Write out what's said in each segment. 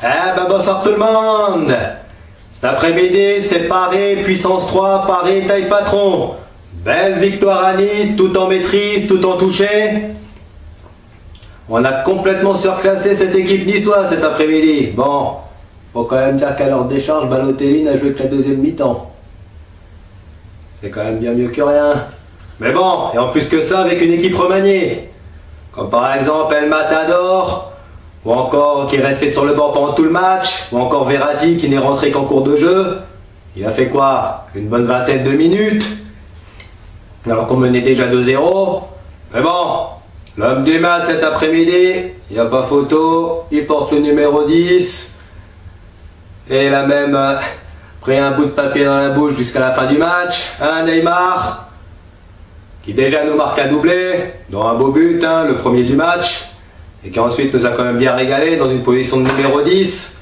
Eh ben bonsoir tout le monde. Cet après-midi, c'est Paris, puissance 3, Paris, taille patron. Belle victoire à Nice, tout en maîtrise, tout en touché. On a complètement surclassé cette équipe niçoise cet après-midi. Bon, faut quand même dire qu'à leur décharge, Balotelli n'a joué que la deuxième mi-temps. C'est quand même bien mieux que rien. Mais bon, et en plus que ça, avec une équipe remaniée. Comme par exemple El Matador, ou encore qui est resté sur le banc pendant tout le match, ou encore Verratti qui n'est rentré qu'en cours de jeu. Il a fait quoi? Une bonne vingtaine de minutes, alors qu'on menait déjà 2-0. Mais bon, l'homme du match cet après-midi, il n'y a pas photo, il porte le numéro 10, et il a même pris un bout de papier dans la bouche jusqu'à la fin du match. Neymar, qui déjà nous marque un doublé, dont un beau but, le premier du match, et qui ensuite nous a quand même bien régalé dans une position de numéro 10.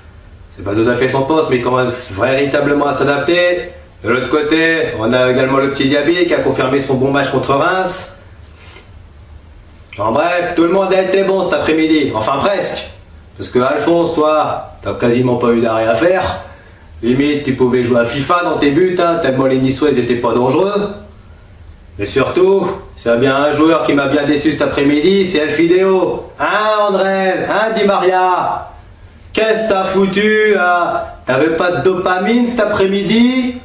C'est pas tout à fait son poste, mais il commence véritablement à s'adapter. De l'autre côté, on a également le petit Diaby qui a confirmé son bon match contre Reims. En bref, tout le monde a été bon cet après-midi, enfin presque. Parce que Alphonse, toi, t'as quasiment pas eu d'arrêt à faire. Limite, tu pouvais jouer à FIFA dans tes buts, tellement les Niçois ils étaient pas dangereux. Mais surtout, s'il y a bien un joueur qui m'a bien déçu cet après-midi, c'est Elfideo. André, Di Maria. Qu'est-ce que t'as foutu? T'avais pas de dopamine cet après-midi?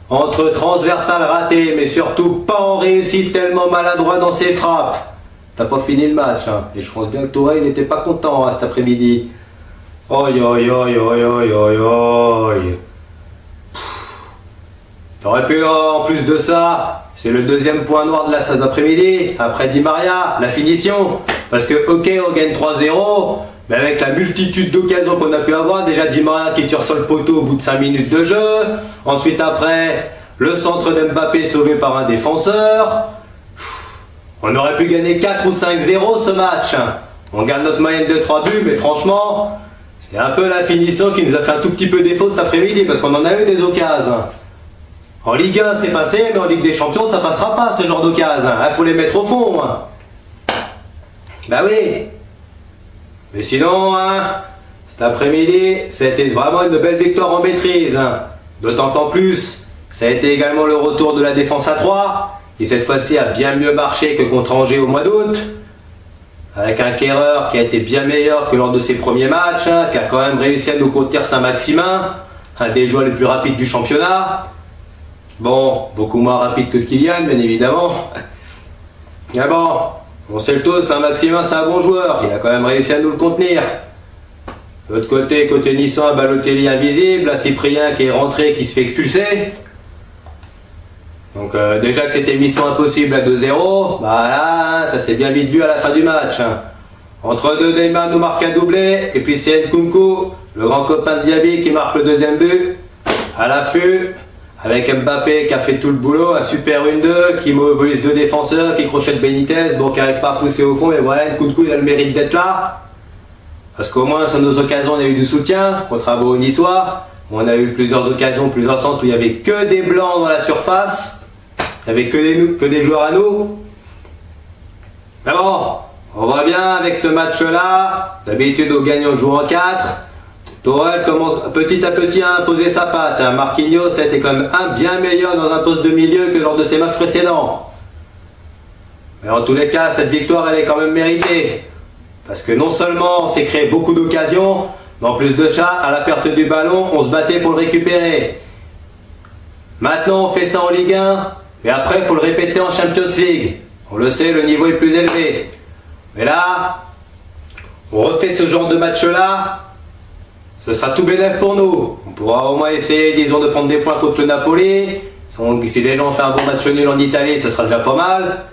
Entre transversal raté, mais surtout pas en réussite, tellement maladroit dans ses frappes. T'as pas fini le match, et je pense bien que Touré il n'était pas content cet après-midi. Oi oi oi oi oi oi oi. T'aurais pu, en plus de ça, c'est le deuxième point noir de cet après-midi, après Di Maria, la finition. Parce que ok, on gagne 3-0, mais avec la multitude d'occasions qu'on a pu avoir, déjà Di Maria qui tire sur le poteau au bout de 5 minutes de jeu, ensuite après, le centre d'Mbappé sauvé par un défenseur. On aurait pu gagner 4 ou 5-0 ce match. On gagne notre moyenne de 3 buts, mais franchement, c'est un peu la finition qui nous a fait un tout petit peu défaut cet après-midi, parce qu'on en a eu des occasions. En Ligue 1 c'est passé, mais en Ligue des Champions ça passera pas ce genre d'occasion. Il faut les mettre au fond. Bah oui. Mais sinon, cet après-midi, c'était vraiment une belle victoire en maîtrise. D'autant qu'en plus, ça a été également le retour de la défense à 3, qui cette fois-ci a bien mieux marché que contre Angers au mois d'août. Avec un Kehrer qui a été bien meilleur que lors de ses premiers matchs, qui a quand même réussi à nous contenir Saint-Maximin, un des joueurs les plus rapides du championnat. Bon, beaucoup moins rapide que Kylian, bien évidemment. Mais bon, on sait le tous, Saint-Maximin c'est un bon joueur, il a quand même réussi à nous le contenir. De l'autre côté, côté niçois, un Balotelli invisible, un Cyprien qui est rentré, qui se fait expulser. Donc déjà que c'était mission impossible à 2-0, bah là, ça s'est bien vite vu à la fin du match. Entre deux, Neymar nous marque un doublé, et puis c'est Nkunku, le grand copain de Diaby, qui marque le deuxième but. À l'affût, avec Mbappé qui a fait tout le boulot, un super 1-2, qui mobilise deux défenseurs, qui crochette Benitez, bon qui n'arrive pas à pousser au fond, mais voilà, Nkunku il a le mérite d'être là. Parce qu'au moins sur nos occasions on a eu du soutien, contre un beau niçois. On a eu plusieurs occasions, plusieurs centres où il n'y avait que des blancs dans la surface. Il n'y avait que des joueurs à nous. Mais bon, on voit bien avec ce match-là, d'habitude on gagne on joue en 4. Tourelle commence petit à petit à imposer sa patte. Marquinhos a été quand même bien meilleur dans un poste de milieu que lors de ses matchs précédents. Mais en tous les cas, cette victoire elle est quand même méritée. Parce que non seulement on s'est créé beaucoup d'occasions, mais en plus de ça, à la perte du ballon, on se battait pour le récupérer. Maintenant on fait ça en Ligue 1, mais après il faut le répéter en Champions League. On le sait, le niveau est plus élevé. Mais là, on refait ce genre de match-là. Ce sera tout bénef pour nous. On pourra au moins essayer, disons, de prendre des points contre le Napoli. Si les gens ont fait un bon match nul en Italie, ce sera déjà pas mal.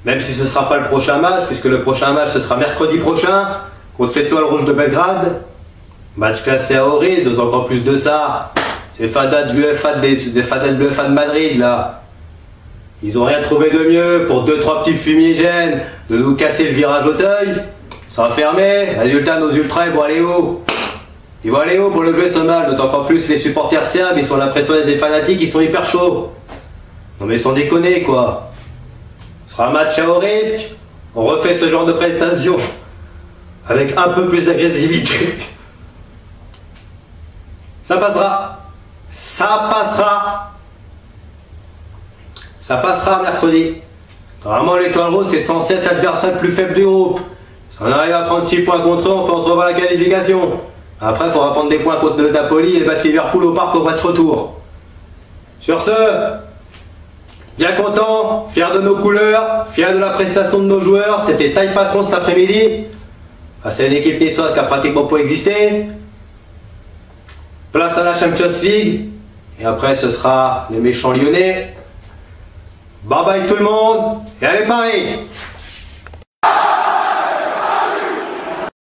Même si ce ne sera pas le prochain match, puisque le prochain match, ce sera mercredi prochain, contre l'Étoile Rouge de Belgrade. Match classé à haut risque, d'autant qu'en plus de ça, ces fadas de l'UEFA de Madrid, là, ils n'ont rien trouvé de mieux pour 2-3 petits fumigènes de nous casser le virage Auteuil. Ça va fermer. Résultat, nos ultras, ils vont aller où? Ils vont aller où pour lever ce mal? D'autant qu'en plus les supporters serbes, ils ont l'impression d'être des fanatiques, ils sont hyper chauds. Non mais sans déconner quoi. Ce sera un match à haut risque. On refait ce genre de prestation. avec un peu plus d'agressivité. Ça passera. Ça passera. Ça passera mercredi. Normalement, l'Étoile Rose, c'est censé être l'adversaire le plus faible du groupe. Si on arrive à prendre 6 points contre eux, on peut retrouver la qualification. Après, il faudra prendre des points contre le Napoli et battre Liverpool au parc au match retour. Sur ce, bien content, fier de nos couleurs, fier de la prestation de nos joueurs. C'était taille patron cet après-midi. C'est une équipe niçoise qui a pratiquement pas existé. Place à la Champions League. Et après, ce sera les méchants lyonnais. Bye bye tout le monde. Et allez Paris!